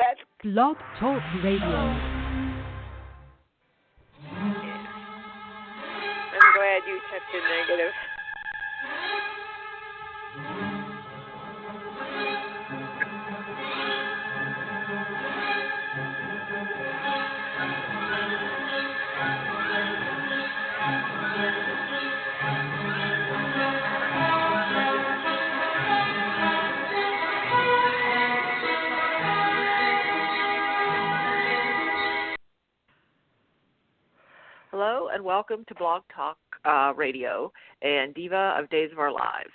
That's Blogtalk Radio. I'm glad you tested negative. Hello and welcome to Blogtalk Radio and Diva of Days of Our Lives.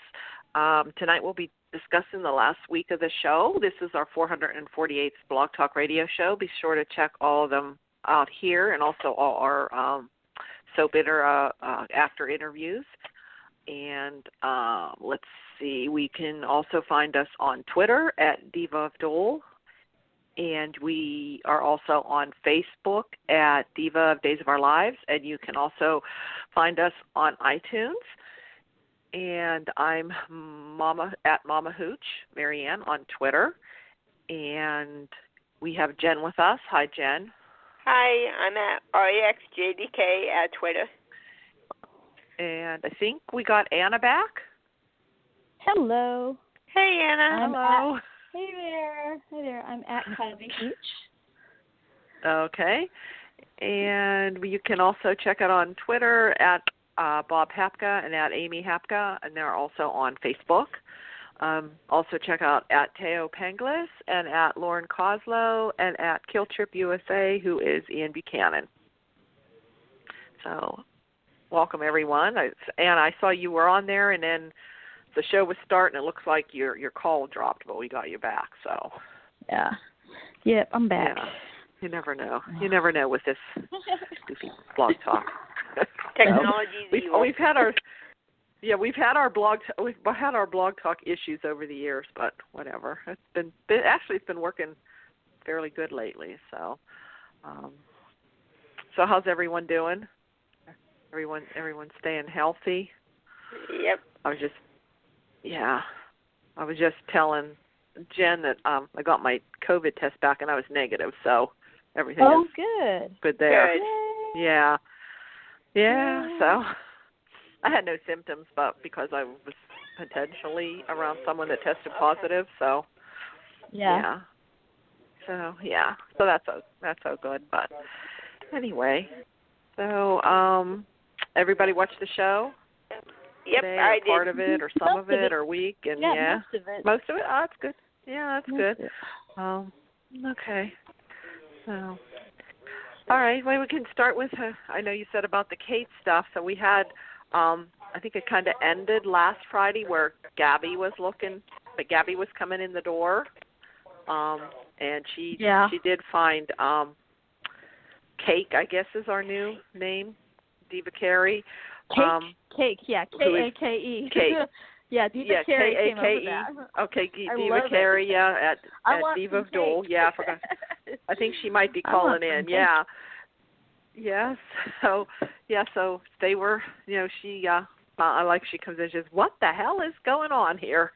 Tonight we'll be discussing the last week of the show. This is our 448th Blogtalk Radio show. Be sure to check all of them out here and also all our so bitter after interviews. And let's see, we can also find us on Twitter at Diva of Dole. And we are also on Facebook at Diva of Days of Our Lives, and you can also find us on iTunes. And I'm Mama at Mama Hooch, Marianne, on Twitter. And we have Jen with us. Hi, Jen. Hi, I'm at REXJDK at Twitter. And I think we got Anna back. Hello. Hey, Anna. Hello. Hey there. I'm at Gabi Hooch. Okay. And you can also check out on Twitter at Bob Hapka and at Amy Hapka, and they're also on Facebook. Also check out at Teo Penglis and at Lauren Coslow and at Kill Trip USA, who is Ian Buchanan. So welcome, everyone. And I saw you were on there, and then the show was starting. It looks like your call dropped, but we got you back. So yeah, yep, I'm back. Yeah. You never know. You never know with this goofy blog talk. Technology's evil. We've had our blog talk issues over the years, but whatever. It's been working fairly good lately. So so how's everyone doing? Everyone staying healthy? Yep. I was just telling Jen that I got my COVID test back and I was negative, so everything is good there. Good. Yeah. So I had no symptoms, but because I was potentially around someone that tested positive, so yeah. So that's so good. But anyway, so everybody watched the show? Yep, today, I did. part of it, or some of it, or week, and most of it. Most of it. Oh, that's good. Yeah, that's good. Okay. So, all right. Well, we can start with. I know you said about the Kate stuff. So we had. I think it kind of ended last Friday where Gabi was looking, but Gabi was coming in the door, and she did find Kake, I guess is our new name, Diva Carey. Kake, yeah, K-A-K-E. Kake. Yeah, Diva Carey came up with that. Okay, Diva Carey, at Diva of Dole. Yeah, I forgot. I think she might be calling in. Yeah. Yes. So they were, she, I like she comes in, she says, what the hell is going on here?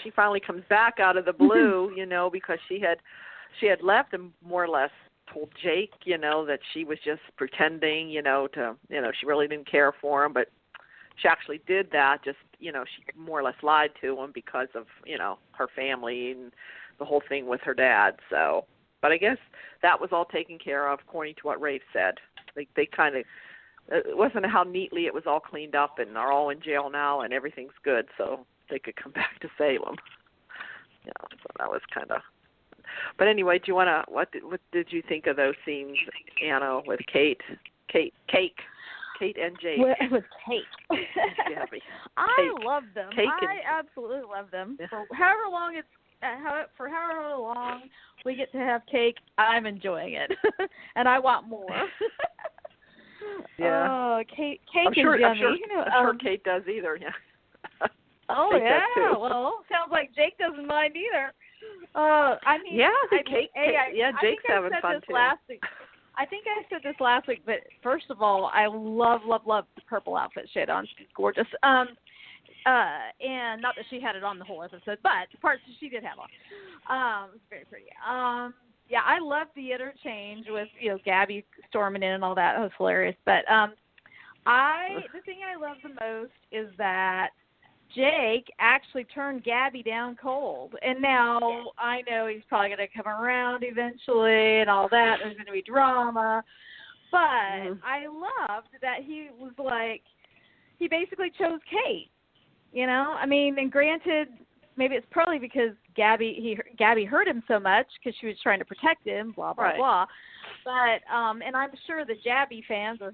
She finally comes back out of the blue, because she had left and more or less told Jake, that she was just pretending, she really didn't care for him, but she actually did that. Just, she more or less lied to him because of, her family and the whole thing with her dad. So, but I guess that was all taken care of according to what Rafe said. They kind of, it wasn't how neatly it was all cleaned up and are all in jail now and everything's good, so they could come back to Salem. So that was kind of. But anyway, do you want to? What did you think of those scenes, Anna, with Kate and Jake? With Kate. I love them. I absolutely love them. Yeah. For however long we get to have Cake, I'm enjoying it, and I want more. Yeah. Oh, Kate I'm sure, is yummy. I'm sure Kate does either. Yeah. Oh Jake yeah. does too. Well, sounds like Jake doesn't mind either. I mean, Jake's having fun too. I think I said this last week, but first of all, I love the purple outfit she had on. She's gorgeous. And not that she had it on the whole episode, but the parts that she did have on. It was very pretty. yeah, I loved the interchange with, Gabi storming in and all that. That was hilarious. But the thing I love the most is that Jake actually turned Gabi down cold. And now I know he's probably going to come around eventually and all that. There's going to be drama. But I loved that he was like, he basically chose Kate. I mean, and granted, maybe it's probably because Gabi hurt him so much because she was trying to protect him, blah, blah, blah. But, and I'm sure the Gabi fans or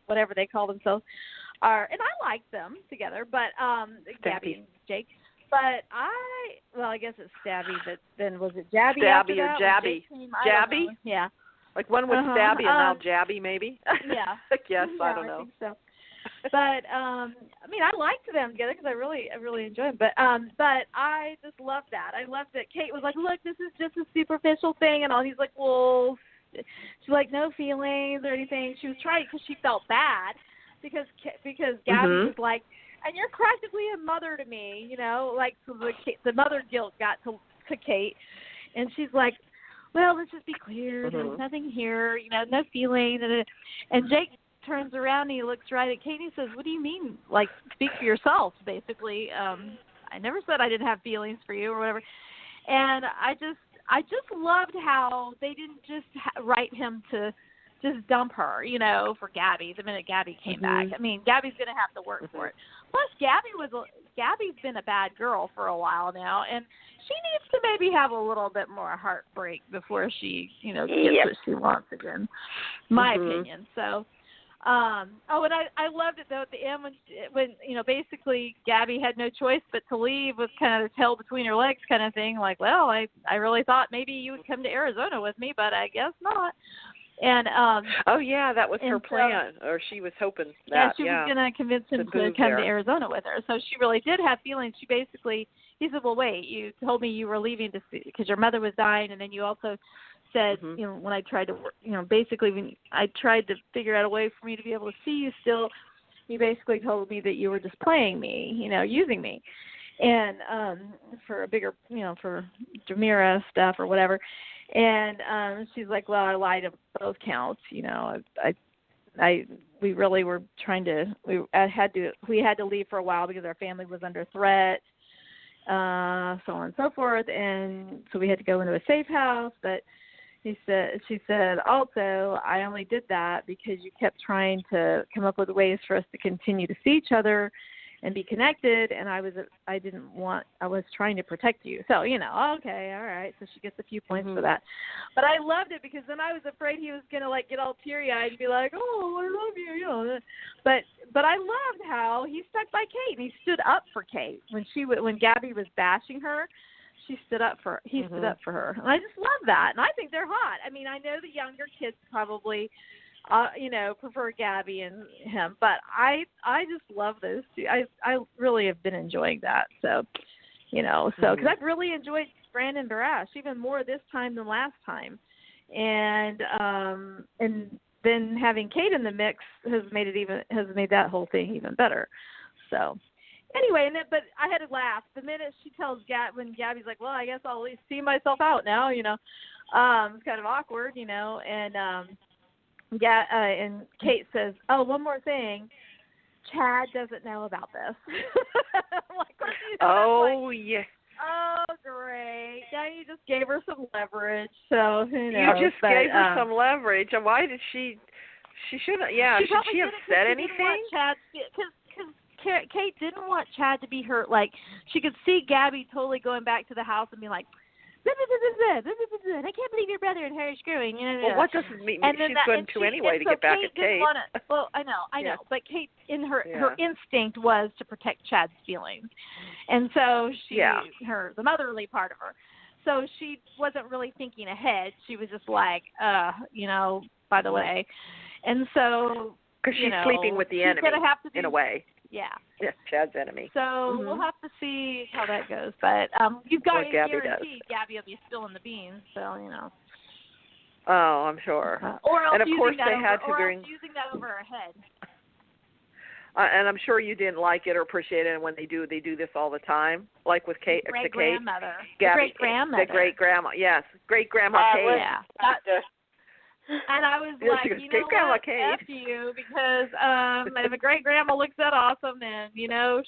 whatever they call themselves are, and I like them together, but Gabi and Jake. But I guess it's Stabby, but then was it Jabby? Stabby or Jabby? Jabby? Yeah. Like one was Stabby and now Jabby, maybe? Yeah. Yes, yeah, I don't know. I think so. But I mean, I liked them together because I really enjoyed them. But I just loved that. I loved that Kate was like, "Look, this is just a superficial thing," and all. He's like, "Well," she's like, "No feelings or anything." She was trying because she felt bad because Gabi was like, "And you're practically a mother to me," like so the mother guilt got to Kate, and she's like, "Well, let's just be clear. There's nothing here. No feelings." And Jake turns around and he looks right at Kate and he says, "What do you mean? Like, speak for yourself, basically. I never said I didn't have feelings for you or whatever." And I just loved how they didn't just write him to just dump her, for Gabi the minute Gabi came back. I mean, Gabi's going to have to work for it. Plus, Gabi's been a bad girl for a while now, and she needs to maybe have a little bit more heartbreak before she, gets what she wants again. My opinion. So. And I loved it though at the end when basically Gabi had no choice but to leave with kind of the tail between her legs kind of thing. Like, well, I really thought maybe you would come to Arizona with me, but I guess not. And that was her plan, or she was hoping that. Yeah, she was going to convince him to come to Arizona with her. So she really did have feelings. He said, "Well, wait, you told me you were leaving because your mother was dying, and then you also said, when I tried to work, basically when I tried to figure out a way for me to be able to see you still, you basically told me that you were just playing me, using me, and for a bigger, for Jamira stuff or whatever." And she's like, "Well, I lied on both counts, we really were trying to, we had to leave for a while because our family was under threat, so on and so forth, and so we had to go into a safe house, but." She said, also, I only did that because you kept trying to come up with ways for us to continue to see each other and be connected, and I was trying to protect you. So, okay, all right. So she gets a few points for that. But I loved it because then I was afraid he was going to, get all teary-eyed and be like, "Oh, I love you," But I loved how he stuck by Kate, and he stood up for Kate. When Gabi was bashing her, he stood up for her. And I just love that. And I think they're hot. I mean, I know the younger kids probably, prefer Gabi and him, but I just love those two. I really have been enjoying that. So, because I've really enjoyed Brandon Barash even more this time than last time. And then having Kate in the mix has made that whole thing even better. So, anyway, but I had to laugh the minute she tells when Gabi's like, "Well, I guess I'll at least see myself out now," it's kind of awkward, and and Kate says, "Oh, one more thing, Chad doesn't know about this." Yeah. Oh, great! Now you just gave her some leverage, so who knows? You just gave her some leverage, and why did she? She shouldn't. Yeah, should she have said anything? Kate didn't want Chad to be hurt. Like, she could see Gabi totally going back to the house and being like, "I can't believe your brother and her are screwing." Well, what does it mean? She's going to anyway to get back at Kate. Well, I know. But Kate, in her instinct was to protect Chad's feelings. And so the motherly part of her. So she wasn't really thinking ahead. She was just like, by the way. And so, because she's sleeping with the enemy, in a way. Yeah. Yes, Chad's enemy. So we'll have to see how that goes. But you've got to guarantee Gabi will be spilling the beans. So, Oh, I'm sure. Or else and of course they had to bring using that over her head. And I'm sure you didn't like it or appreciate it. And when they do this all the time, like with Kate, great grandmother, Gabi, great grandmother, the great grandma, yes, great grandma Kate. Yeah. And I was like, you know what, F you, because if a great grandma looks that awesome, then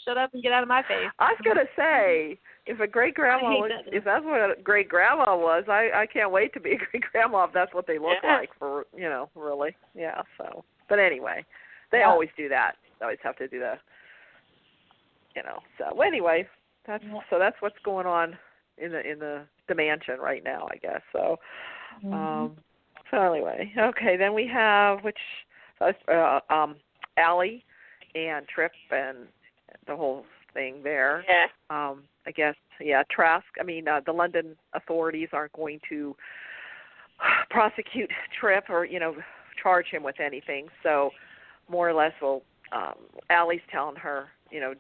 shut up and get out of my face. I was gonna say, if a great grandma if that's what a great grandma was, I can't wait to be a great grandma if that's what they look like for really. Yeah. So, but anyway, they always do that. They always have to do that. So anyway, that's what's going on in the mansion right now, I guess. So, so anyway, okay. Then we have Allie and Tripp and the whole thing there. Yeah. I guess, Trask. I mean, the London authorities aren't going to prosecute Tripp or, charge him with anything. So more or less, Allie's telling her,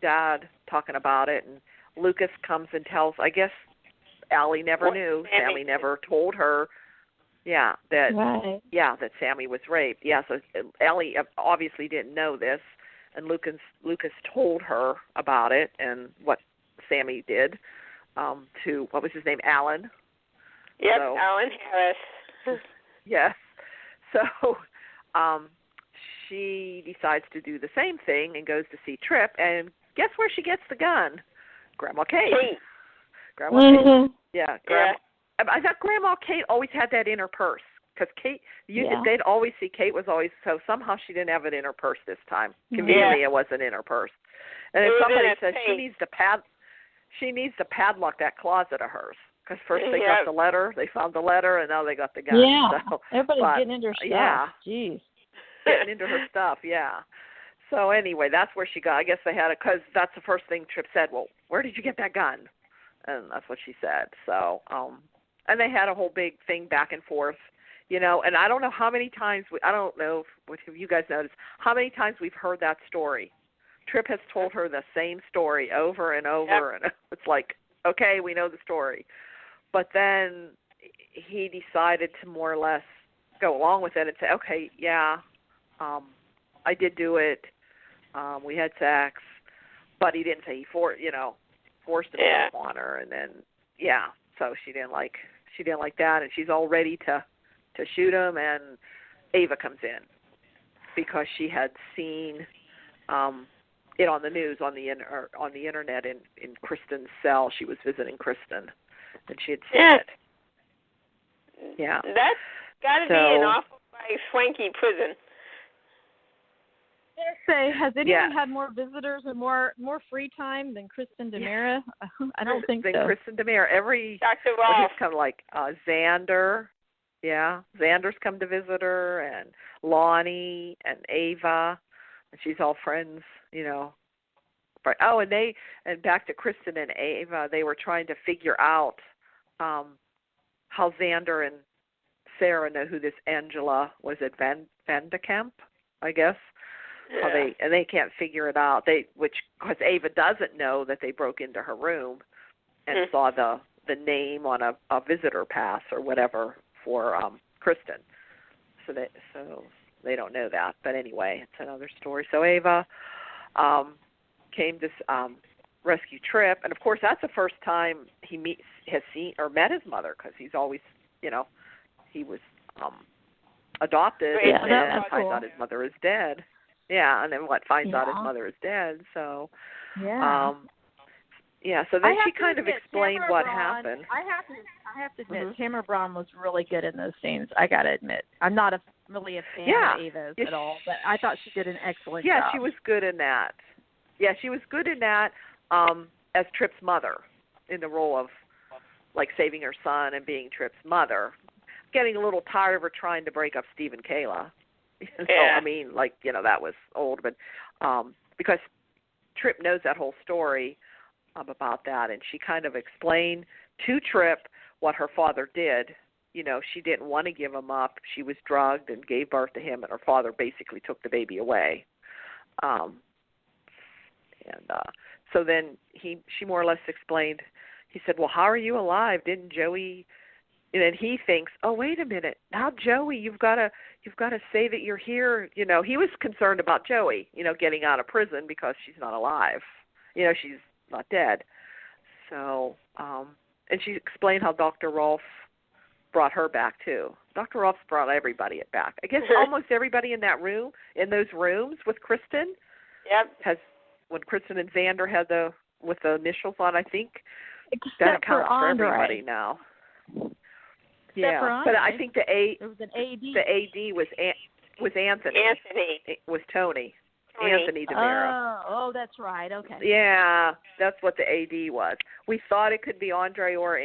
Dad talking about it, and Lucas comes and tells, I guess Allie never knew. Sammy never told her, that Sammy was raped. Yeah, so Allie obviously didn't know this, and Lucas told her about it and what Sammy did to, what was his name, Alan? Yep, so, Alan Harris. Yes. So she decides to do the same thing and goes to see Tripp, and guess where she gets the gun? Grandma Kate. Grandma Kate. Yeah, Grandma. I thought Grandma Kate always had that in her purse, because Kate, they'd always see Kate was always, so somehow she didn't have it in her purse this time. Conveniently, it wasn't in her purse. And then somebody said she needs to padlock that closet of hers, because first they got the letter, they found the letter, and now they got the gun. Yeah, so, everybody's getting into her stuff. Yeah. Jeez. Getting into her stuff, yeah. So anyway, that's where she got, I guess they had it, because that's the first thing Tripp said, well, where did you get that gun? And that's what she said. So, and they had a whole big thing back and forth, and I don't know how many times, I don't know if you guys noticed, how many times we've heard that story. Tripp has told her the same story over and over, and it's like, okay, we know the story. But then he decided to more or less go along with it and say, okay, I did do it. We had sex, but he didn't say he forced himself on her, and then so she didn't like that, and she's all ready to shoot him, and Ava comes in because she had seen it on the news on the internet in Kristen's cell. She was visiting Kristen, and she had seen it. Yeah, that's got to be an awful swanky prison. Has anyone had more visitors and more free time than Kristen DiMera? I don't think so. Kristen DiMera. Dr. Ross. He's come like Xander. Yeah, Xander's come to visit her, and Lani and Ava, and she's all friends, But, and back to Kristen and Ava, they were trying to figure out how Xander and Sarah know who this Angela was at Vandekamp, I guess. Yeah. They can't figure it out. Because Ava doesn't know that they broke into her room and saw the name on a visitor pass or whatever for Kristen. So they don't know that. But anyway, it's another story. So Ava came to rescue Tripp, and of course that's the first time he has seen or met his mother, because he's always, he was adopted and finds out his mother is dead. Yeah, and then finds out his mother is dead. So, so then she kind of explained what happened. I have to admit, Tamara Braun was really good in those scenes. I got to admit, I'm not really a fan of Ava's at all, but I thought she did an excellent job. Yeah, she was good in that. Yeah, she was good in that as Tripp's mother, in the role of like saving her son and being Tripp's mother. Getting a little tired of her trying to break up Steve and Kayla. I mean, that was old, but because Tripp knows that whole story about that, and she kind of explained to Tripp what her father did. She didn't want to give him up. She was drugged and gave birth to him, and her father basically took the baby away. So then she more or less explained, he said, well, how are you alive? Didn't Joey and then he thinks, oh, wait a minute, now Joey, you've got to say that you're here. You know, he was concerned about Joey, you know, getting out of prison because she's not alive. You know, she's not dead. So, and she explained how Dr. Rolfe brought her back too. Dr. Rolfe's brought everybody back. I guess almost everybody in that room, in those rooms with Kristen, has, when Kristen and Xander had with the initials on, I think, except that accounts for Andre. Everybody now. Except for Andre. But I think the was an AD. The AD was Anthony. Anthony. It was Tony. Anthony DeMera. Oh, that's right. Okay. Yeah, that's what the AD was. We thought it could be Andre or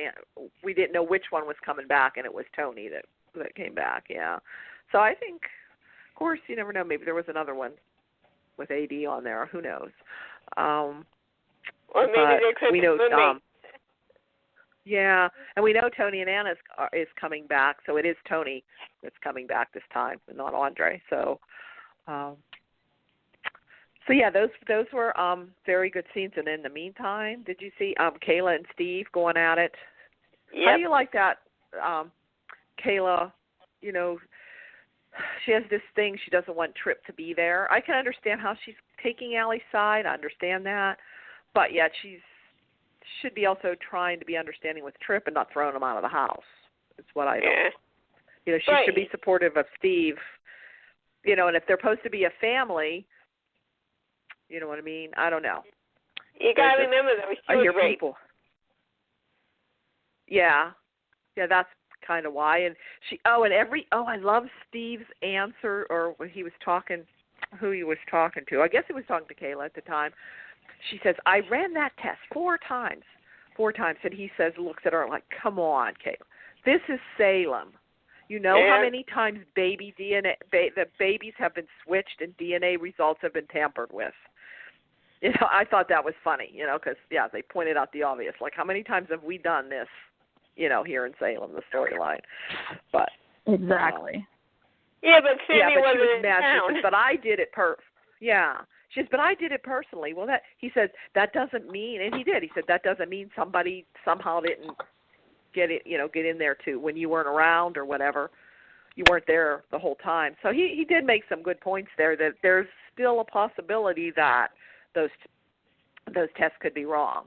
we didn't know which one was coming back, and it was Tony that came back. Yeah. So I think, of course, you never know. Maybe there was another one with AD on there. Who knows? Or maybe they could we know. be Yeah, and we know Tony and Anna is coming back, so it is Tony that's coming back this time, and not Andre. So. So yeah, those were very good scenes. And in the meantime, did you see Kayla and Steve going at it? Yep. How do you like that? Kayla, you know, she has this thing. She doesn't want Tripp to be there. I can understand how she's taking Allie's side. I understand that, but yet should be also trying to be understanding with Tripp and not throwing him out of the house. It's what I don't. Yeah. You know, she should be supportive of Steve. You know, and if they're supposed to be a family. You know what I mean? I don't know. You got to remember that she was raped. People. Yeah, that's kind of why. And I love Steve's answer, or when he was talking, who he was talking to. I guess he was talking to Kayla at the time. She says, I ran that test 4 times. And he says, looks at her like, come on, Kayla. This is Salem. You know how many times the babies have been switched and DNA results have been tampered with. You know, I thought that was funny, you know, because, they pointed out the obvious. Like, how many times have we done this, you know, here in Salem, the storyline? But exactly. Yeah, but Sammy wasn't she was in mad. town. She says, but I did it She says, but I did it personally. Well, he says, that doesn't mean, and he did. He said, that doesn't mean somebody somehow didn't get in there too when you weren't around or whatever. You weren't there the whole time. So he did make some good points there that there's still a possibility that those tests could be wrong.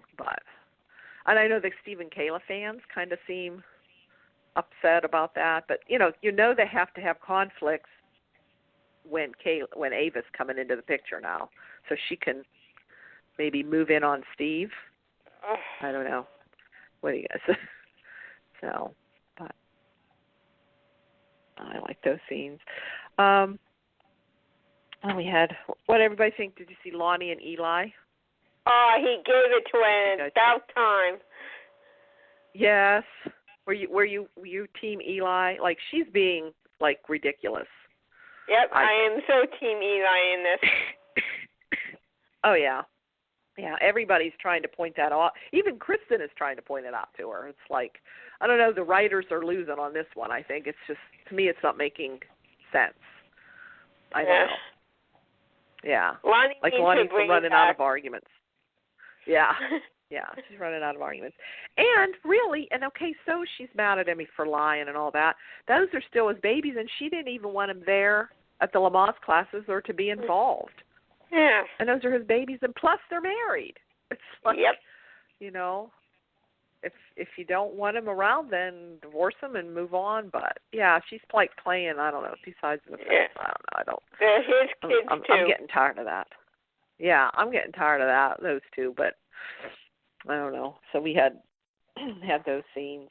And I know the Steve and Kayla fans kind of seem upset about that, but you know they have to have conflicts when Ava's coming into the picture now, so she can maybe move in on Steve. I don't know. What do you guys? So, but I like those scenes. And we had, what everybody think? Did you see Lani and Eli? Oh, he gave it to her at about time. Yes. Were you team Eli? Like, she's being like ridiculous. Yep, I am so team Eli in this. Oh yeah. Yeah, everybody's trying to point that out. Even Kristen is trying to point it out to her. It's like, I don't know, the writers are losing on this one, I think. It's just, to me, it's not making sense. I don't know. Yeah. Lani's running out of arguments. Yeah. Yeah, she's running out of arguments. And really, so she's mad at Emmy for lying and all that. Those are still his babies, and she didn't even want him there at the lamaze classes or to be involved. Yeah. And those are his babies, and plus they're married. It's like, you know, if you don't want him around, then divorce him and move on. But, yeah, she's like playing, I don't know, 2 sides of the fence. I don't know. They're his kids, too. I'm getting tired of that. Yeah, I'm getting tired of that, those two, but I don't know. So we had those scenes.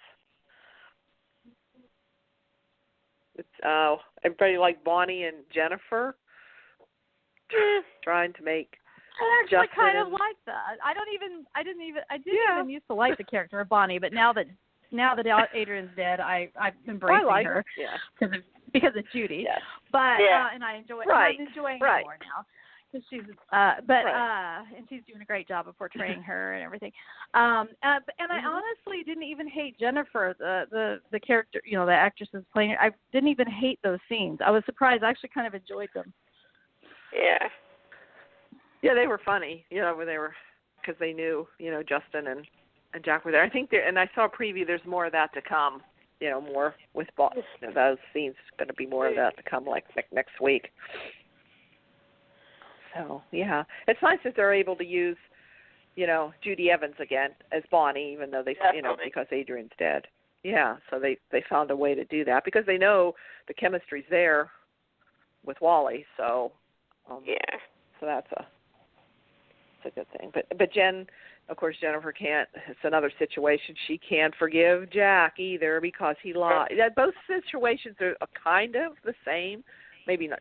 It's everybody like Bonnie and Jennifer trying to make. I actually kind of like that. I didn't even used to like the character of Bonnie, but now that Adrian's dead, I'm embracing her because of Judy. Yes. But and I enjoy it. I'm enjoying her more now. Because she's, and she's doing a great job of portraying her and everything. And I honestly didn't even hate Jennifer, the character, you know, the actress is playing her. I didn't even hate those scenes. I was surprised. I actually kind of enjoyed them. Yeah. Yeah, they were funny, you know, because they knew, you know, Justin and Jack were there. I think and I saw a preview. There's more of that to come. more with those scenes. Going to be more of that to come like next week. So yeah, it's nice that they're able to use, Judy Evans again as Bonnie, even though they, because Adrian's dead. Yeah, so they found a way to do that because they know the chemistry's there with Wally. So so that's a good thing. But Jen, of course, Jennifer can't. It's another situation. She can't forgive Jack either because he lied. Both situations are kind of the same. Maybe not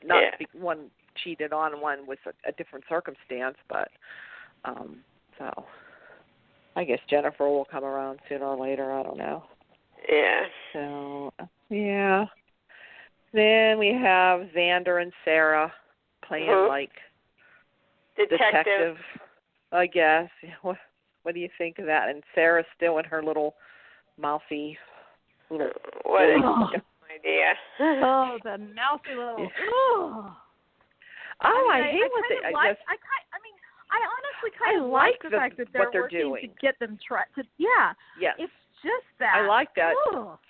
one cheated on and one was a different circumstance, but so I guess Jennifer will come around sooner or later. I don't know. Yeah. So yeah. Then we have Xander and Sarah playing like detective, I guess. What do you think of that? And Sarah's still in her little mouthy little. What idea? Oh, the mouthy little. I hate what they. I honestly kind of like the fact that they're working doing to get them to. Yeah. Yes. It's just that. I like that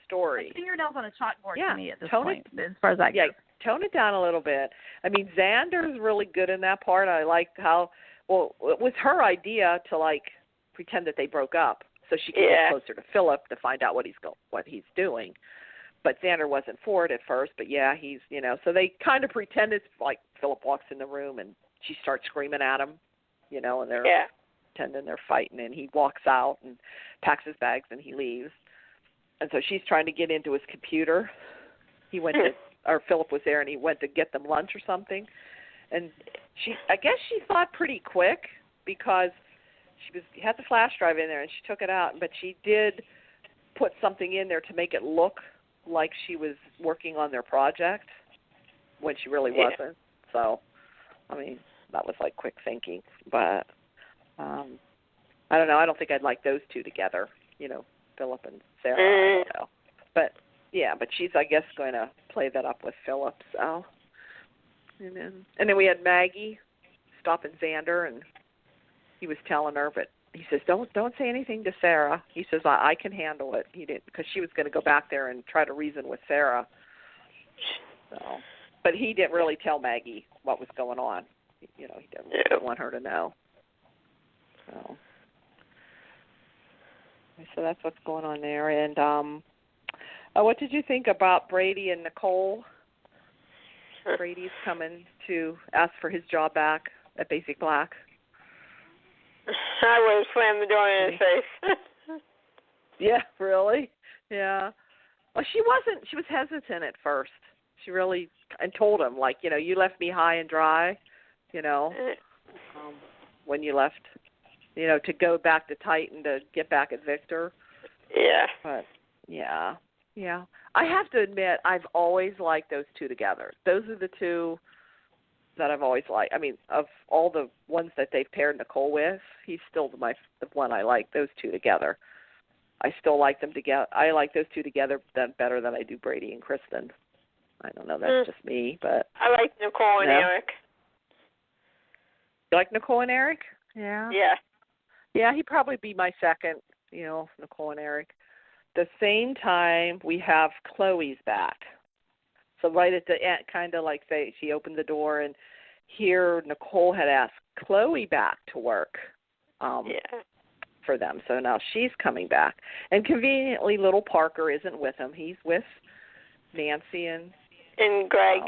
story. Like fingernails on a chalkboard to me at this point, as far as I go. Yeah, tone it down a little bit. I mean, Xander's really good in that part. I liked how, it was her idea to pretend that they broke up so she could get closer to Philip to find out what he's doing. But Xander wasn't for it at first, but he's, so they kind of pretend it's like Philip walks in the room and she starts screaming at him, and they're pretending they're fighting, and he walks out and packs his bags and he leaves. And so she's trying to get into his computer. He went to, or Philip was there and he went to get them lunch or something. And I guess she thought pretty quick because she had the flash drive in there and she took it out, but she did put something in there to make it look like she was working on their project when she really wasn't. So, that was quick thinking. But I don't know. I don't think I'd like those two together, Philip and Sarah. I don't know. But she's, I guess, going to play that up with Philip. So, and then we had Maggie stopping Xander, and he was telling her, but he says, don't say anything to Sarah. He says, I can handle it. He didn't, because she was going to go back there and try to reason with Sarah. So, but he didn't really tell Maggie what was going on. He didn't want her to know. So that's what's going on there. And what did you think about Brady and Nicole? Brady's coming to ask for his job back at Basic Black. I would have slammed the door in his face. Yeah, really? Yeah. Well, she was hesitant at first. She really, and told him, you left me high and dry, when you left, to go back to Titan to get back at Victor. Yeah. But, yeah. I have to admit, I've always liked those two together. Those are the two that I've always liked. Of all the ones that they've paired Nicole with, he's still the one I like, those two together. I still like them together. I like those two together better than I do Brady and Kristen. I don't know, that's just me, but... I like Nicole and Eric. You like Nicole and Eric? Yeah. Yeah. Yeah, he'd probably be my second, Nicole and Eric. The same time, we have Chloe's back. So right at the end, kind of she opened the door, and here Nicole had asked Chloe back to work for them. So now she's coming back. And conveniently, little Parker isn't with him. He's with Nancy and Greg.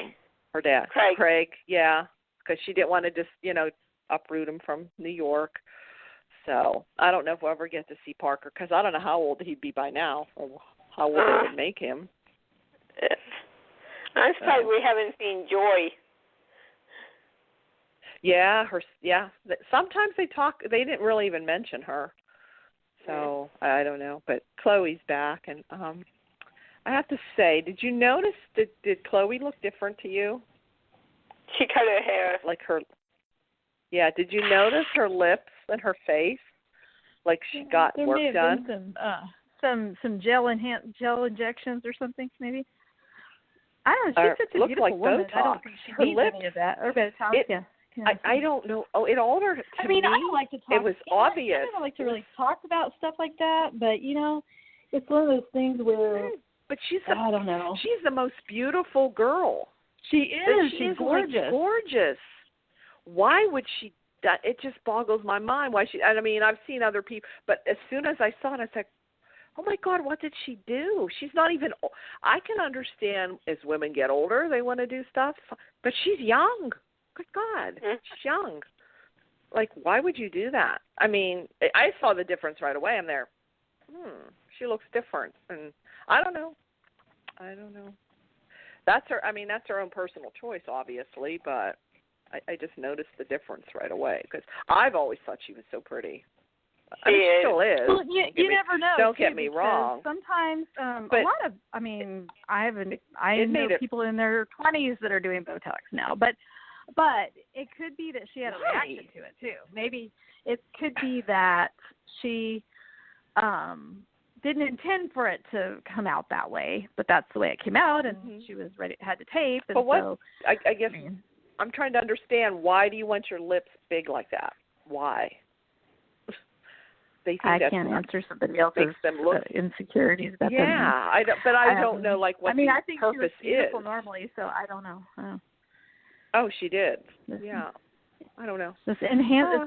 Her dad. Craig, yeah, because she didn't want to just, uproot him from New York. So I don't know if we'll ever get to see Parker, because I don't know how old he'd be by now, or how old they would make him. I'm surprised we haven't seen Joy. Yeah, sometimes they talk. They didn't really even mention her, so I don't know. But Chloe's back, and I have to say, did you notice did Chloe look different to you? She cut her hair. Yeah. Did you notice her lips and her face? Like she got there work may have done. Been some gel injections or something, maybe. I don't know. She's such a beautiful woman. Botox. I don't think she needs any of that. Or Botox, I don't know. Oh, it altered. To me, I don't like to talk. It was obvious. I don't like to really talk about stuff like that, but it's one of those things where But she's I don't know. She's the most beautiful girl. She is. She's gorgeous. Like, gorgeous. Why would she? It just boggles my mind why she. I mean, I've seen other people, but as soon as I saw it, I was like, oh my God, what did she do? She's not even. I can understand as women get older, they want to do stuff, but she's young. Good God, she's young. Like, why would you do that? I mean, I saw the difference right away. I'm there. She looks different, and I don't know. That's her. I mean, that's her own personal choice, obviously, but I just noticed the difference right away because I've always thought she was so pretty. I mean, she still is. Well, you never know. Don't get me wrong. Sometimes a lot of. I mean, I know people in their 20s that are doing Botox now, but it could be that she had a reaction to it too. Maybe it could be that she didn't intend for it to come out that way, but that's the way it came out, and she was ready, had to tape. And but what? So, I guess I'm trying to understand, why do you want your lips big like that? Why? They think I can't answer somebody else's insecurities about them. Yeah, I don't know like what I think purpose she was beautiful is. Normally, so I don't know. Oh, she did. Yeah, I don't know. Just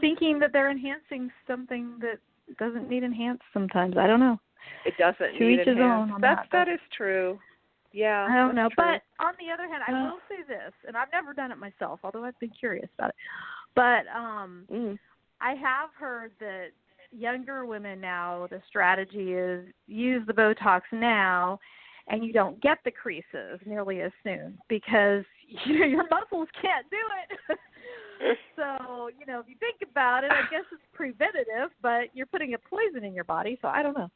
thinking that they're enhancing something that doesn't need enhanced sometimes. I don't know. It doesn't to need each his own. That is true. Yeah. I don't know. True. But on the other hand, I will say this, and I've never done it myself, although I've been curious about it. But I have heard that younger women now, the strategy is use the Botox now, and you don't get the creases nearly as soon because your muscles can't do it. So, if you think about it, I guess it's preventative, but you're putting a poison in your body, so I don't know.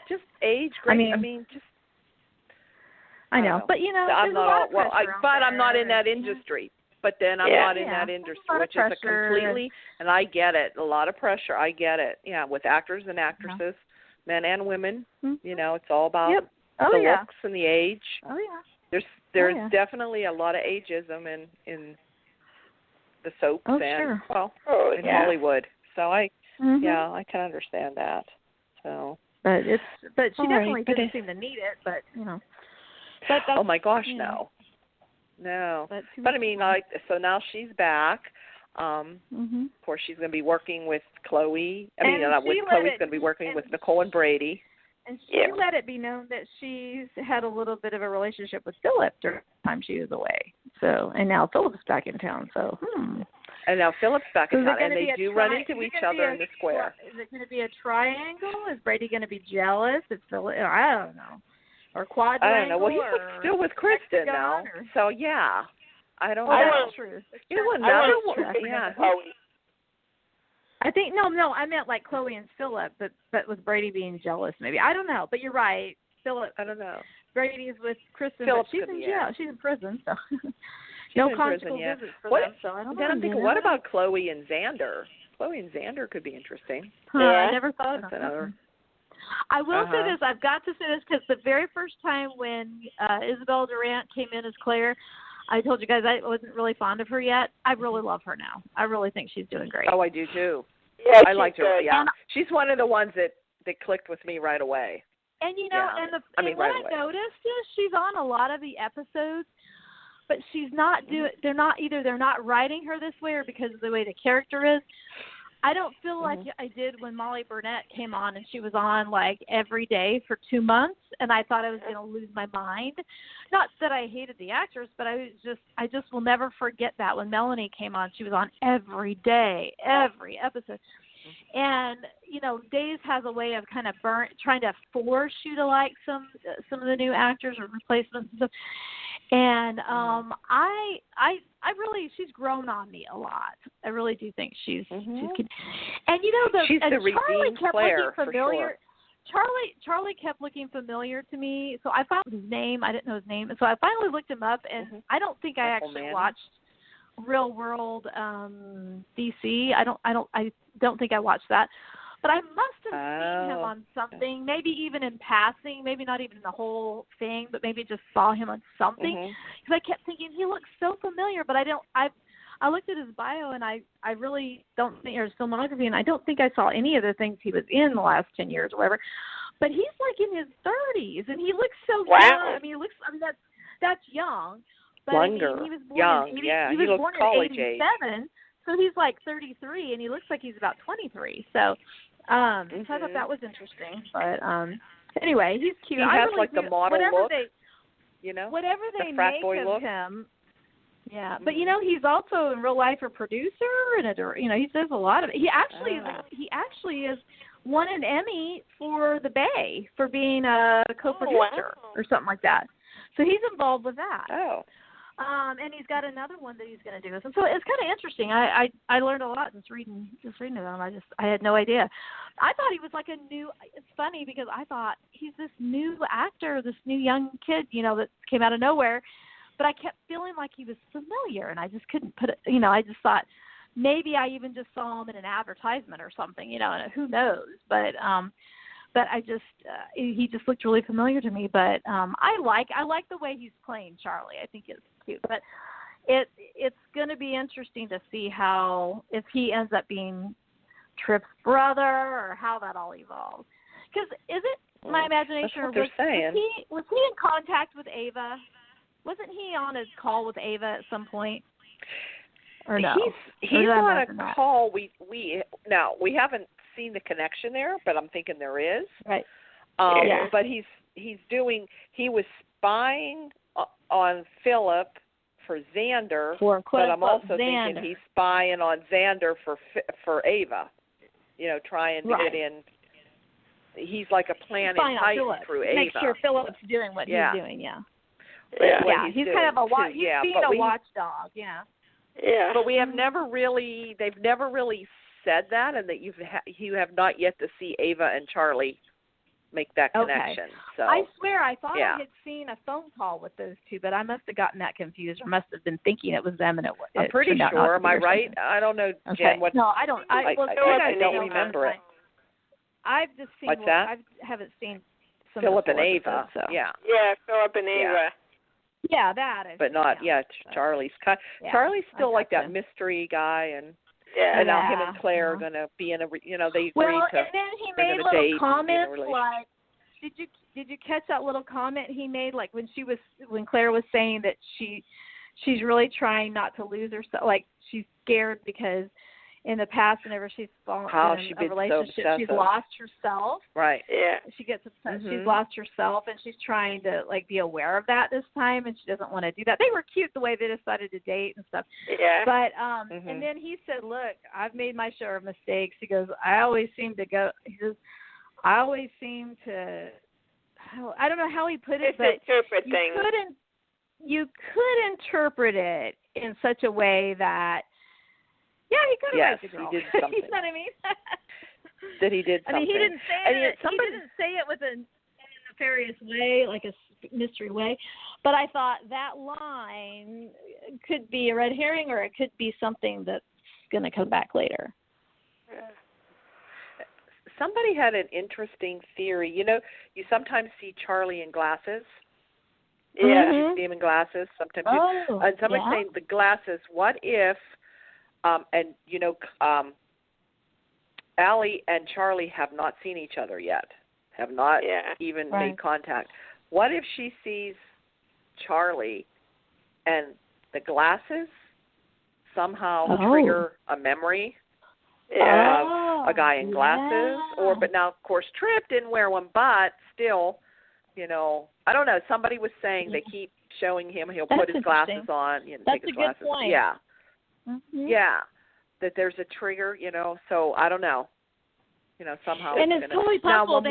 Just age, great. I mean, just. I know, but I'm not. A lot of pressure I'm not in that industry. But then I'm not in that industry, which is a completely. And I get it. A lot of pressure. I get it. Yeah, with actors and actresses, men and women. It's all about the looks and the age. Oh yeah. There's definitely a lot of ageism in the soaps and in Hollywood. So I can understand that. So, but she definitely didn't seem to need it. But But oh my gosh, no. But I mean, so now she's back. Of course, she's going to be working with Chloe. Chloe's going to be working with Nicole and Brady. And she let it be known that she's had a little bit of a relationship with Philip during the time she was away. So, and now Philip's back in town. So, And now Philip's back in town, and they do run into each other in the square. Is it going to be a triangle? Is Brady going to be jealous? I don't know. Or quadrangle? I don't know. Well, he's still with Kristen now. So, yeah. I don't know. That's true. You know what? Yeah. I think no. I meant like Chloe and Philip, but with Brady being jealous, maybe. I don't know, but you're right. Philip. I don't know. Brady is with Kristen. Philip, she's in jail. She's in prison, so no conjugal visits for them. So I don't know. Then I'm thinking, what about Chloe and Xander? Chloe and Xander could be interesting. I never thought about that. I will say this. I've got to say this because the very first time when Isabel Durant came in as Claire, I told you guys I wasn't really fond of her yet. I really love her now. I really think she's doing great. Oh, I do too. Yeah, I liked her. Yeah, she's one of the ones that clicked with me right away. And what I noticed is she's on a lot of the episodes, but she's not doing. They're not writing her this way or because of the way the character is. I don't feel like I did when Molly Burnett came on and she was on like every day for 2 months, and I thought I was going to lose my mind. Not that I hated the actress, but I just will never forget that when Melanie came on, she was on every day, every episode. And Days has a way of kind of trying to force you to like some of the new actors or replacements and stuff. And I really, she's grown on me a lot. I really do think she's cute. And she's the Charlie kept Claire, looking familiar. For sure. Charlie kept looking familiar to me, so I found his name. I didn't know his name, and so I finally looked him up. And I don't think I actually watched Real World DC. I don't think I watched that. But I must have seen him on something, maybe even in passing, maybe not even the whole thing, but maybe just saw him on something. Because I kept thinking he looks so familiar, but I looked at his bio and I really don't think there's filmography, and I don't think I saw any of the things he was in the last 10 years or whatever. but he's like in his 30s, and he looks so Wow. young. I mean, that's young. But Younger, I mean, he was born young, in 80, yeah. He He was looks born college in age. 87, so he's like 33, and he looks like he's about 23. So, so I thought that was interesting. But anyway, he's cute. He has like the model look. Whatever they frat make boy of look. him. Yeah, but he's also in real life a producer and he does a lot of it. He actually is won an Emmy for The Bay for being a co-producer or something like that. So he's involved with that. Oh. And he's got another one that he's going to do. So it's kind of interesting. I learned a lot just reading about him. I had no idea. I thought he was like it's funny because I thought he's this new actor, this new young kid, that came out of nowhere. But I kept feeling like he was familiar, and I just couldn't put it. I just thought maybe I even just saw him in an advertisement or something, and who knows. But I just he just looked really familiar to me. But I like the way he's playing Charlie. I think it's cute. But it's going to be interesting to see if he ends up being Tripp's brother or how that all evolves. Because is it my imagination, or was he in contact with Ava? Wasn't he on a call with Ava at some point? Or no? He's on a call. We haven't seen the connection there, but I'm thinking there is. Right. But he was spying on Philip for Xander, but I'm also thinking he's spying on Xander for Ava. Trying to get in. He's like a planning type through Ava. Make sure Philip's doing what he's doing. Yeah. Yeah, he's kind of he's being a watchdog. Yeah. Yeah. But they've never really said that, and that you have not yet to see Ava and Charlie make that connection. So I swear I thought I had seen a phone call with those two, but I must have gotten that confused, or must have been thinking it was them, and I'm pretty sure. Am I right? I don't know, Jen. Okay. No, I don't. I don't remember it. I've just seen. What's that? I haven't seen some Philip of the and Ava. Episodes, so. Yeah, Philip and Ava. Yeah, that. But not Charlie's. Charlie's still like that mystery guy, and now him and Claire are going to be in a. They agreed to. And then he made little comments like, did you catch that little comment he made, like when Claire was saying that she's really trying not to lose herself, like she's scared because in the past, whenever she's fallen in a relationship, she's lost herself. Right. Yeah. She gets upset. She's lost herself, and she's trying to be aware of that this time, and she doesn't want to do that. They were cute the way they decided to date and stuff. Yeah. But and then he said, "Look, I've made my share of mistakes." He goes, "I always seem to." I don't know how he put it, but interpret things. You could interpret it in such a way that. Yeah, he could have raped the girl. He did something. You know what I mean? That he did something. I mean, he didn't say it with a nefarious way, like a mystery way. But I thought that line could be a red herring, or it could be something that's going to come back later. Somebody had an interesting theory. You sometimes see Charlie in glasses. Yeah. You see him in glasses. Sometimes and somebody's saying the glasses, what if Allie and Charlie have not seen each other yet, have not even made contact. What if she sees Charlie and the glasses somehow trigger a memory of a guy in glasses? But now, of course, Tripp didn't wear one, but still, I don't know. Somebody was saying they keep showing him, he'll put his glasses on. That's take his a good point. Yeah. Mm-hmm. Yeah, that there's a trigger, so I don't know. Somehow. And it's totally possible.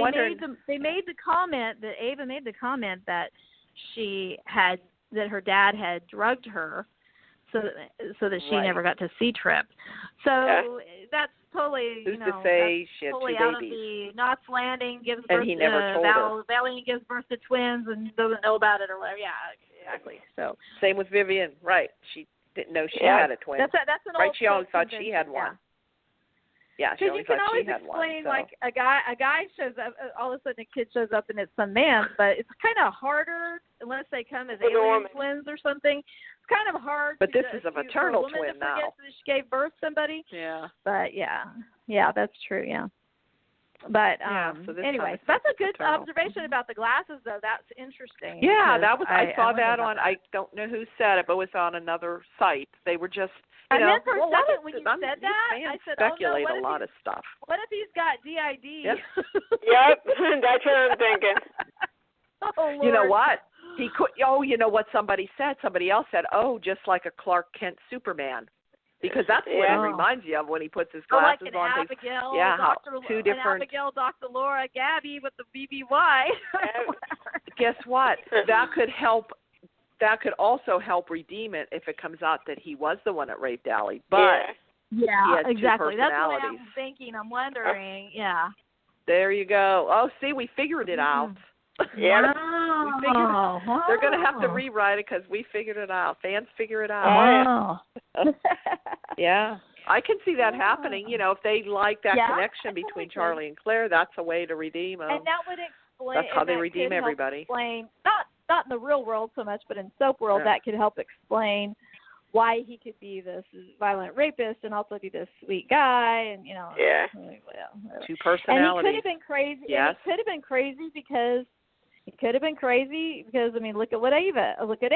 They made the comment that Ava made the comment that that her dad had drugged her, so that she never got to see Tripp. So that's totally who's to say she had totally two out babies? of the Knots Landing gives and birth he never told her. Valiant gives birth to twins and doesn't know about it or whatever. Yeah, exactly. So same with Vivian, right? She didn't know she had a twin. That's an right. Old She always thought she had one. Yeah, she always thought she had one. Because you can always explain, like a guy shows up, all of a sudden a kid shows up and it's some man, but it's kind of harder unless they come as alien twins or something. It's kind of hard. But this is a maternal twin now. That she gave birth to somebody. Yeah. But yeah, that's true. Yeah. But so anyway, that's a good observation about the glasses, though. That's interesting. Yeah, that was. I saw that on. I don't know who said it, but it was on another site. They were just. I meant for a second when you said that, I said, speculate "Oh no, a lot of stuff." What if he's got DID? Yeah. Yep, that's what I'm thinking. Oh, Lord. You know what? He could. Oh, you know what somebody said? Somebody else said, "Oh, just like a Clark Kent Superman." Because that's what he reminds you of when he puts his glasses like on. Abigail, Yeah, two different. Abigail, Dr. Laura, Gabi with the BBY. Guess what? That could help. That could also help redeem it if it comes out that he was the one that raped Allie. But yeah, exactly. That's what I'm thinking. I'm wondering. Yeah. There you go. Oh, see, we figured it out. Yeah. Wow. They're going to have to rewrite it because we figured it out. Fans figure it out. Wow. Yeah. I can see that happening. You know, if they like that connection between Charlie and Claire, that's a way to redeem them. And that would explain. That's how they redeem everybody. Explain, not in the real world so much, but in soap world, that could help explain why he could be this violent rapist and also be this sweet guy, and two personalities. And he could have been crazy. Yes. He could have been crazy because. I mean, look at Ava. Look at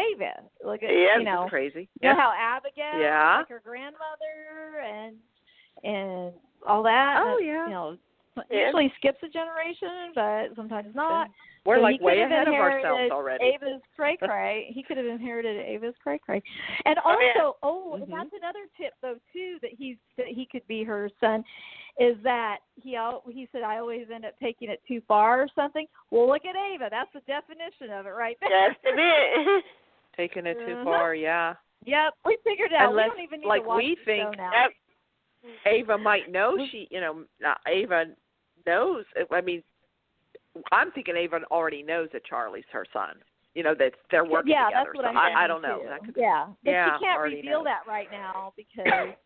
crazy. You know how Abigail, like her grandmother, and all that. Oh yeah. You know, usually skips a generation, but sometimes not. We're so like way ahead of ourselves already. Ava's cray-cray. He could have inherited Ava's cray-cray. And also, and that's another tip though too that he could be her son, is that he said I always end up taking it too far or something. Well, look at Ava. That's the definition of it right there. That's it. Taking it too far, yeah. Yep, we figured it out. Unless, we don't even need like to watch we the think, show now. Ava might know Ava knows. I mean, I'm thinking Ava already knows that Charlie's her son. You know, that they're working together. Yeah, that's what I don't know. That could, but she can't reveal that right now because,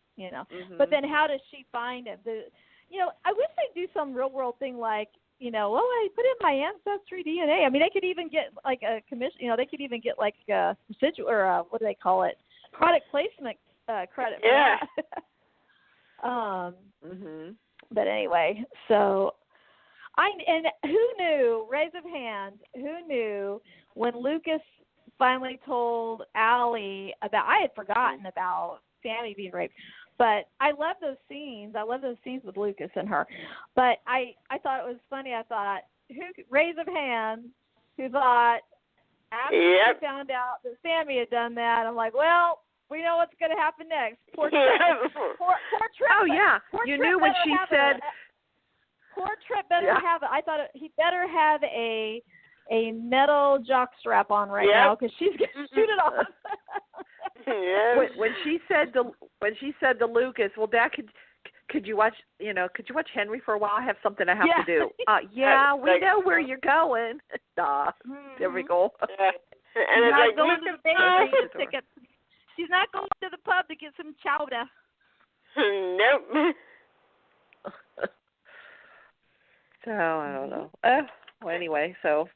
But then how does she find him? I wish they'd do some real world thing like, I put in my ancestry DNA. I mean, they could even get like a commission. They could even get like a residual or what do they call it? Product placement credit. Yeah. For that. But anyway, so. And who knew, raise of hands, who knew when Lucas finally told Allie about, I had forgotten about Sammy being raped, but I love those scenes. I love those scenes with Lucas and her. But I thought it was funny. I thought, raise of hands, who thought after she found out that Sammy had done that, I'm like, well, we know what's going to happen next. Poor Tripp. Poor Tripp. Oh, yeah. You knew when she said... Poor Tripp better have it. I thought he better have a metal jock strap on now because she's gonna shoot it off. When she said to Lucas, well, Dad, could you watch Henry for a while? I have something I have to do. We know where you're going. There we go. And she's not going to the bakery to pick up. She's not going to the pub to get some chowder. Nope. So I don't know. Well, anyway, so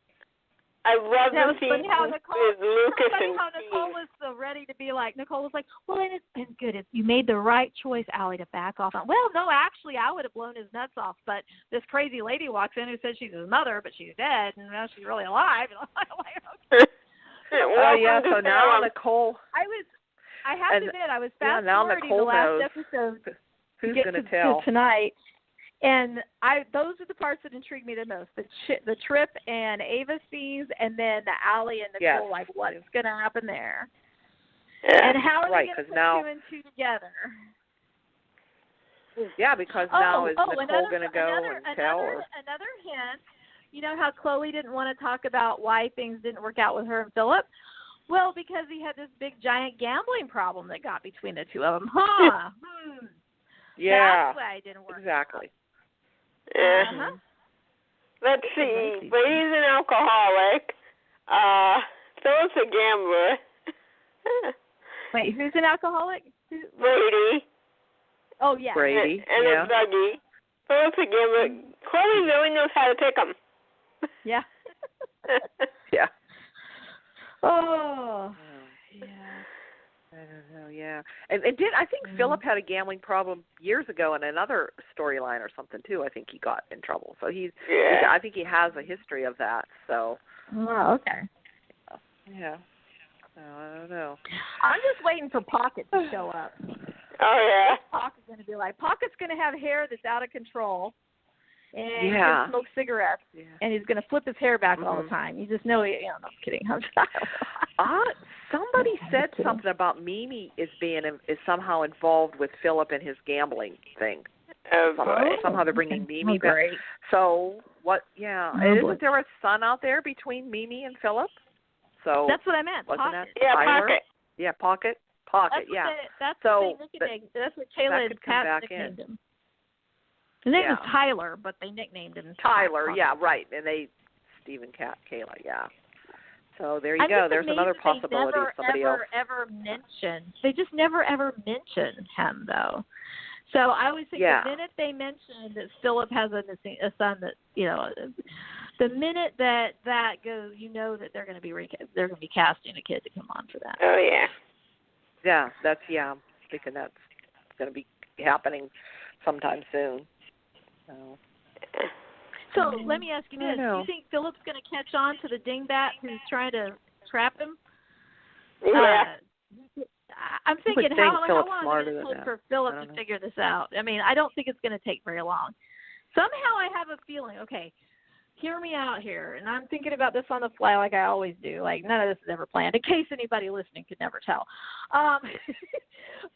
I love the scene with Lucas and Nicole was so ready to be like. Nicole was like, "Well, it's good. You made the right choice, Allie, to back off." Well, no, actually, I would have blown his nuts off. But this crazy lady walks in who says she's his mother, but she's dead, and now she's really alive. And I'm like, okay. So now Nicole. I have to admit, I was fast forwarding the last episode. Who's going to tell tonight? And those are the parts that intrigue me the most: the Tripp and Ava scenes, and then the Allie and Nicole. Like, what is going to happen there? And how are they going to put two and two together? Yeah, because now is Nicole going to go and tell? Another hint. You know how Chloe didn't want to talk about why things didn't work out with her and Philip? Well, because he had this big giant gambling problem that got between the two of them. Yeah. That's why it didn't work. Exactly. Let's see. Brady's an alcoholic. Philip's a gambler. Wait, who's an alcoholic? Brady. Oh, yeah. Brady. And a buggy. Philip's a gambler. Chloe really knows how to pick them. Yeah. Yeah. Oh. Yeah. I don't know, yeah. And I think Philip had a gambling problem years ago in another storyline or something too. I think he got in trouble. So I think he has a history of that. So. Oh, okay. Yeah. I don't know. I'm just waiting for Pocket to show up. Oh yeah. Pocket's going to be like, Pocket's going to have hair that's out of control. And he's going to smoke cigarettes, and he's going to flip his hair back all the time. You just know, no, I'm kidding. I'm somebody said something about Mimi is somehow involved with Philip and his gambling thing. Somehow they're bringing Mimi back. Great. So what? Yeah, isn't there a son out there between Mimi and Philip? So that's what I meant. Wasn't Pocket. That Tyler? Pocket. Yeah, Pocket. Pocket. That's what Kayla and Pat nicknamed him. His name is Tyler, but they nicknamed him Tyler. Yeah, right. And Stephen Kayla. Yeah. So there you go. There's another possibility of somebody else. They just never ever mention him though. So I always think the minute they mention that Philip has a son, that the minute that goes, that they're going to be casting a kid to come on for that. Oh yeah. Yeah, I'm thinking that's going to be happening sometime soon. So let me ask you this: do you think Philip's going to catch on to the dingbat who's trying to trap him? Yeah. I'm thinking, how long is it going take for Philip to figure this out? I mean, I don't think it's going to take very long. Somehow I have a feeling, okay, hear me out here, and I'm thinking about this on the fly like I always do. Like, none of this is ever planned, in case anybody listening could never tell.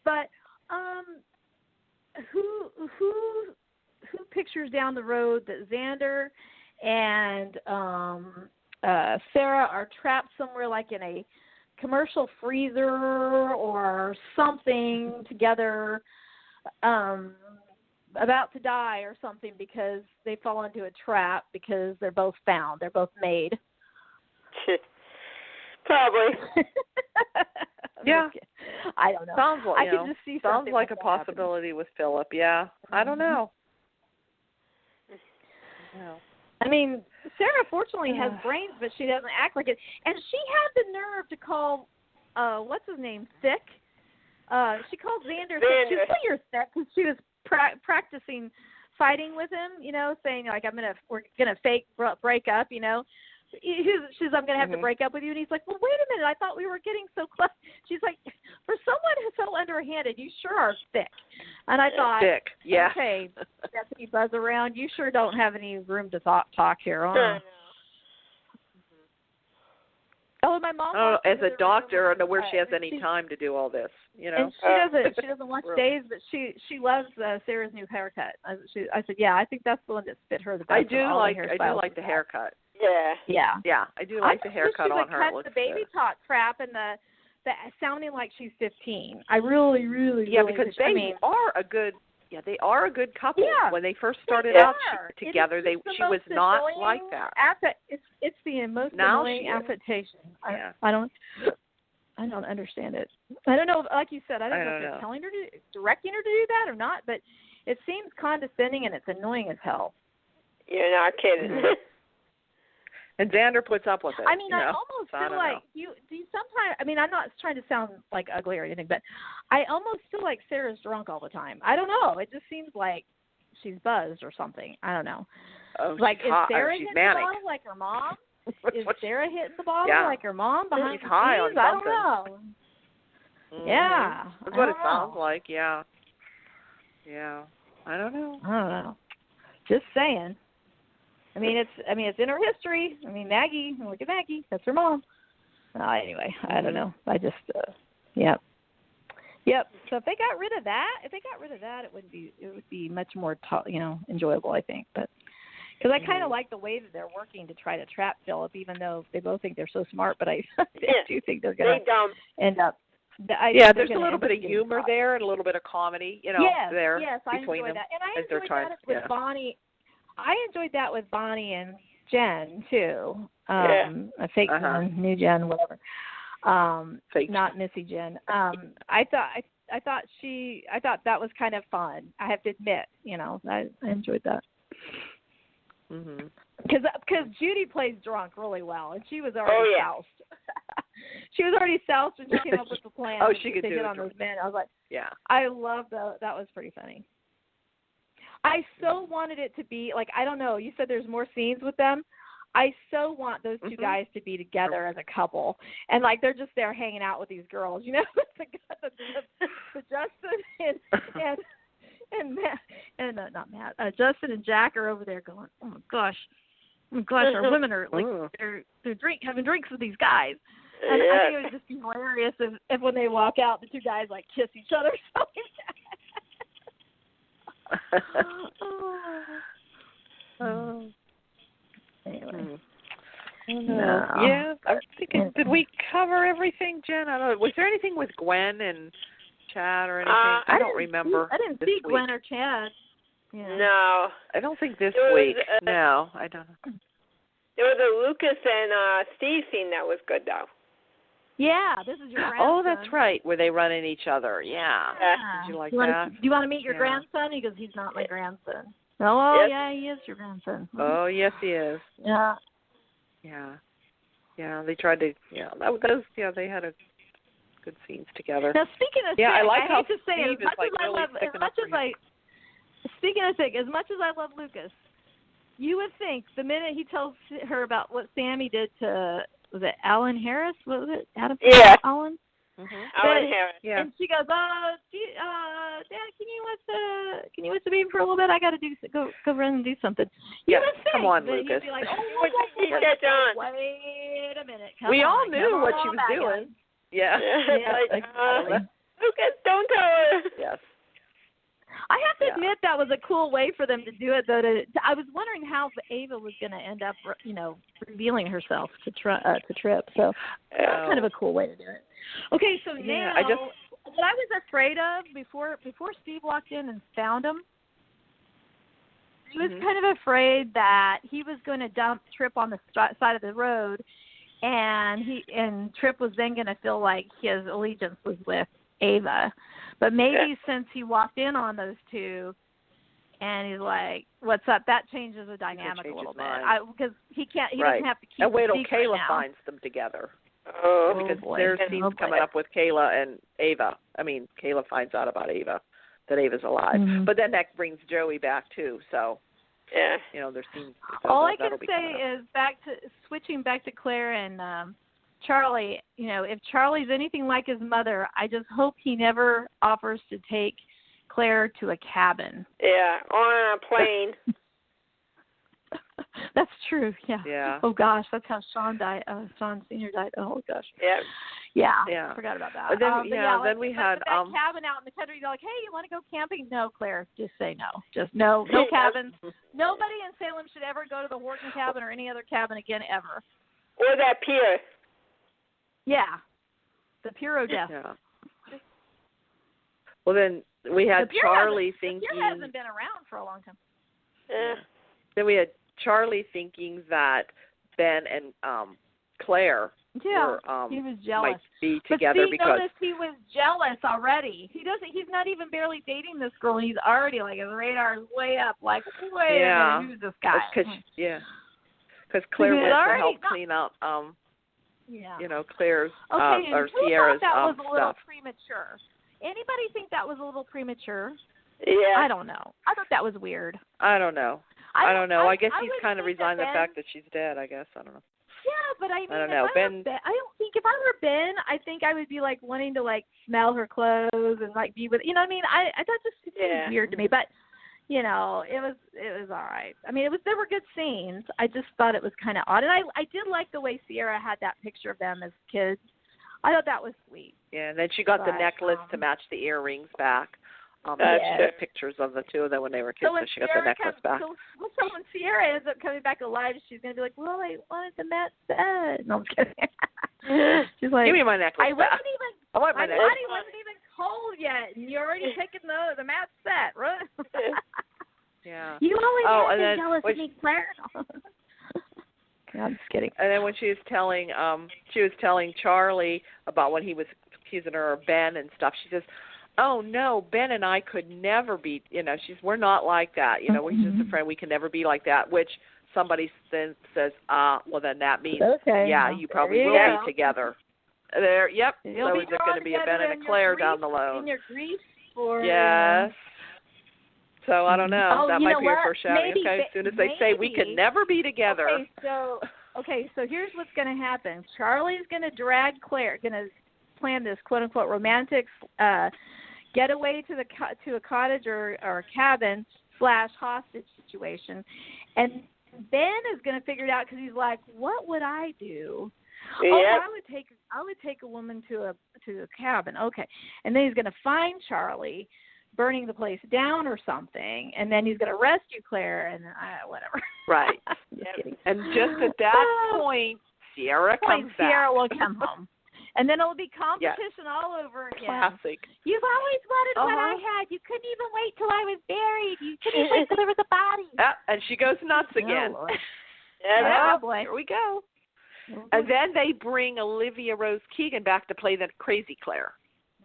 But who pictures down the road that Xander and Sarah are trapped somewhere like in a commercial freezer or something together, about to die or something because they fall into a trap because they're both found. They're both made. Probably. Yeah. I don't know. Sounds like, I can just see sounds like a possibility with Philip. Yeah. I don't know. I mean, Sarah fortunately has brains, but she doesn't act like it. And she had the nerve to call, what's his name, Thick? She called Xander Thick. She's you're Thick because she was practicing fighting with him, saying, like, we're going to fake break up, She's, I'm going to have to break up with you. And he's like, well, wait a minute. I thought we were getting so close. She's like, for someone who's so underhanded, you sure are thick. And I thought, thick, yeah. Okay, Deputy Buzz around, you sure don't have any room to talk here. Huh? Oh, my mom. As a doctor, I don't know where she has any time to do all this. And she doesn't watch Days, but she loves Sarah's new haircut. I said, yeah, I think that's the one that fit her the best. I do like the haircut. Yeah, I do like the haircut on her. Cut the baby talk crap and the sounding like she's 15. I really, really, because they are a good. Yeah, they are a good couple. Yeah. When they first started out together, she was not like that. It's the most annoying affectation. I don't understand it. I don't know. Like you said, I don't know if they're telling her directing her to do that or not. But it seems condescending and it's annoying as hell. You're not kidding. And Xander puts up with it. I mean, I almost feel like do you sometimes. I mean, I'm not trying to sound like ugly or anything, but I almost feel like Sarah's drunk all the time. I don't know. It just seems like she's buzzed or something. I don't know. Like, is Sarah hitting the bottle like her mom? Is Sarah hitting the bottle like her mom behind the high scenes? On I don't know. Yeah, that's what it sounds like. Yeah. I don't know. Just saying. I mean, it's in her history. I mean, Maggie. Look at Maggie. That's her mom. Anyway, I don't know. I just, yep. So if they got rid of that, it would be much more, enjoyable, I think. But because I kind of like the way that they're working to try to trap Philip, even though they both think they're so smart. But I do think they're going to end up. There's a little bit of humor there and a little bit of comedy, there between them. That. And I enjoyed that with Bonnie. I enjoyed that with Bonnie and Jen too. A fake one, new Jen, whatever. Not Missy Jen. I thought that was kind of fun. I have to admit, I enjoyed that. Because Judy plays drunk really well, and she was already housed. She was already soused when she came up with the plan. Oh, she could to do hit it. on those men. I was like, yeah. I love that. That was pretty funny. I so wanted it to be like, I don't know. You said there's more scenes with them. I so want those two guys to be together as a couple, and like they're just there hanging out with these girls. You know, the Justin and Matt, and not Matt. Justin and Jack are over there going, oh my gosh, our women are like they're having drinks with these guys. And I think it would just be hilarious if when they walk out, the two guys like kiss each other. Anyway. No. Yeah, I'm thinking, did we cover everything, Jen? I don't know. Was there anything with Gwen and Chad or anything? I don't remember. I didn't see Gwen or Chad. Yeah. No. I don't think this week. No, I don't know. There was a Lucas and Steve scene that was good, though. Yeah, this is your grandson. Oh, that's right, where they run in each other. Yeah. Did you like that? Do you want to meet your grandson? He goes, he's not my grandson. Oh, yeah, he is your grandson. Oh, yes, he is. Yeah. Yeah. Yeah, they tried to, they had a good scenes together. Now, speaking of I like how hate to say Steve is like really sticking up for him. Speaking of sick, as much as I love Lucas, you would think the minute he tells her about what Sammy did to, was it Alan Harris? What was it? Adam? Yeah. Alan? Mm-hmm. Alan Harris. Yeah. And she goes, Dad, can you watch the baby for a little bit? I got to go run and do something. Yes, come on, Lucas. He'd be like, wait a minute. We all knew what she was doing. Yeah. Lucas, don't tell her. Yes. I have to admit that was a cool way for them to do it, though. I was wondering how Ava was going to end up, revealing herself to Tripp. So that's kind of a cool way to do it. Okay, so now what I was afraid of before Steve walked in and found him, I was kind of afraid that he was going to dump Tripp on the side of the road, and Tripp was then going to feel like his allegiance was with Ava. But maybe since he walked in on those two, and he's like, "What's up?" That changes the dynamic a little bit. Because he doesn't have to keep. And wait till Kayla now. finds them together. Because there's scenes coming up with Kayla and Ava. I mean, Kayla finds out about Ava, that Ava's alive. Mm-hmm. But then that brings Joey back too. So there's scenes. All I can say is switching back to Claire and Charlie. If Charlie's anything like his mother, I just hope he never offers to take Claire to a cabin. Yeah, on a plane. That's true. Yeah. Yeah. Oh gosh, that's how Sean died. Sean Senior died. Oh gosh. Yeah. Yeah. Forgot about that. Then we had that cabin out in the country. You're like, hey, you want to go camping? No, Claire. Just say no. Just no cabins. Nobody in Salem should ever go to the Horton cabin or any other cabin again ever. Or that pier. Yeah. The Puro death. Yeah. Well, then we had Charlie thinking. The pier hasn't been around for a long time. Yeah. Then we had Charlie thinking that Ben and Claire were, he was jealous. might be together because noticed he was jealous already. He's not even barely dating this girl, and he's already like his radar is way up. Like, wait a minute, who's this guy? Because Claire wants to help clean up. Claire's or Sierra's that was a little stuff. Premature. Anybody think that was a little premature? Yeah. I don't know. I thought that was weird. I don't know. I guess he's kind of resigned the fact that she's dead, I guess. I don't know. Yeah, but I mean, I don't know. I don't think if I were Ben, I think I would be like wanting to like smell her clothes and like be with, what I mean? I thought just seemed weird to me, but it was all right. I mean, there were good scenes. I just thought it was kind of odd, and I did like the way Sierra had that picture of them as kids. I thought that was sweet. Yeah, and then she got the necklace to match the earrings back. Pictures of the two of them when they were kids, so she got the necklace back. So when Sierra ends up coming back alive, she's going to be like, well, I wanted the Matt set. No, I'm kidding. She's like, give me my necklace back. I want my necklace. My body wasn't even cold yet, and you're already taking the Matt set, right? Yeah. You always have been jealous of me, Claire. I'm just kidding. And then when she was telling Charlie about when he was accusing her of Ben and stuff, she says, oh, no, Ben and I could never be, we're not like that. We're just a friend. We can never be like that, which somebody then says, well, then that means, you probably will be together. There. Yep. You'll so is it going to be a Ben and a Claire down the road? In your grief, or yes. So I don't know. Oh, that might be your first shouting. Maybe, okay. As soon as they say we could never be together. Okay. So here's what's going to happen. Charlie's going to drag Claire. Going to plan this quote unquote romantic getaway to a cottage or a cabin / hostage situation, and Ben is going to figure it out because he's like, what would I do? Yep. Oh, I would take a woman to a cabin. Okay, and then he's going to find Charlie burning the place down or something, and then he's going to rescue Claire, and whatever. Right. And just at that point, Sierra comes back. Sierra will come home. And then it'll be competition all over again. Classic. You've always wanted what I had. You couldn't even wait till I was buried. You couldn't even wait till there was a body. And she goes nuts again. Boy. Here we go. And then they bring Olivia Rose Keegan back to play the crazy Claire.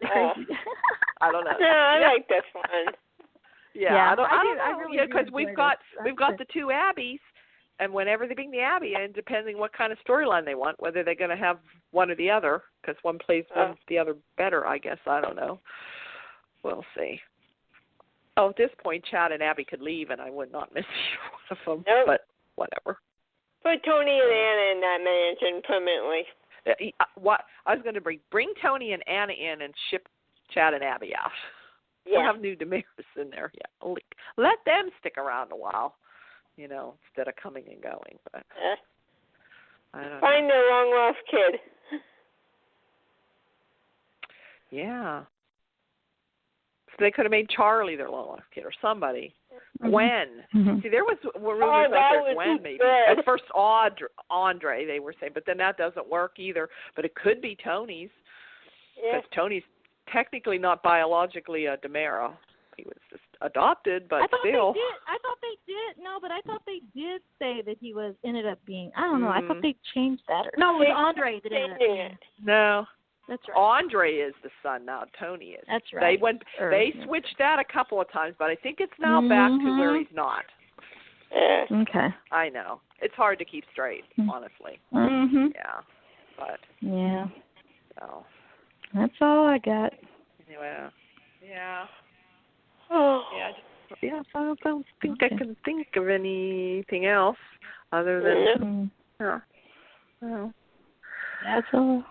I don't know. No, I like this one. Yeah, I don't know. Really because we've got the two Abbeys. And whenever they bring the Abbey in, depending what kind of storyline they want, whether they're going to have one or the other, because one plays the other better, I guess. I don't know. We'll see. Oh, at this point, Chad and Abby could leave, and I would not miss one of them. Nope. But whatever. Put Tony and Anna in that mansion permanently. What I was going to bring Tony and Anna in and ship Chad and Abby out. Yeah. We'll have new Damaris in there. Yeah, let them stick around a while. Instead of coming and going. But I don't find know. the long lost kid. Yeah. So they could have made Charlie their long lost kid or somebody. Gwen. See, there was rumors there's Gwen maybe. Good. At first, Andre, they were saying, but then that doesn't work either. But it could be Tony's. Because Tony's technically not biologically a Demera. He was just adopted, but still. I thought they did say that he ended up being. I don't know. I thought they changed that. No, it was Andre that ended up being. No, that's right. Andre is the son now. Tony is. That's right. They switched that a couple of times, but I think it's now back to where he's not. Okay. I know. It's hard to keep straight, honestly. Yeah, but. Yeah. So. That's all I got. Anyway. Yeah. Oh. Yeah, I don't think I can think of anything else other than well, that's all.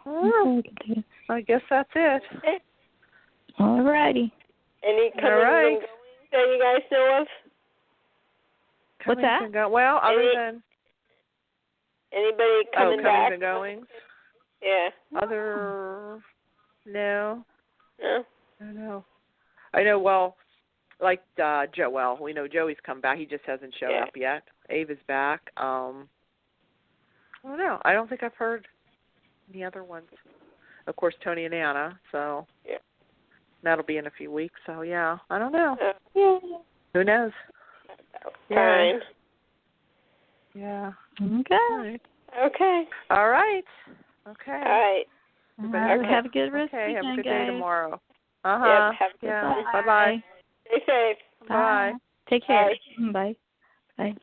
I guess that's it. All righty. Any coming and goings that you guys know of? What's that? Well, other than anybody coming back? Coming and goings? Yeah. No. No? I know, well, like Joel. We know Joey's come back. He just hasn't shown up yet. Ava's back. I don't know. I don't think I've heard any other ones. Of course, Tony and Anna. So that'll be in a few weeks. So, I don't know. Who knows? Fine. Yeah. Okay. Okay. All right. Okay. All right. Have a good rest of the have a good guys. day tomorrow. Yep, have a good Bye-bye. Stay safe. Bye. Take care. Bye. Bye.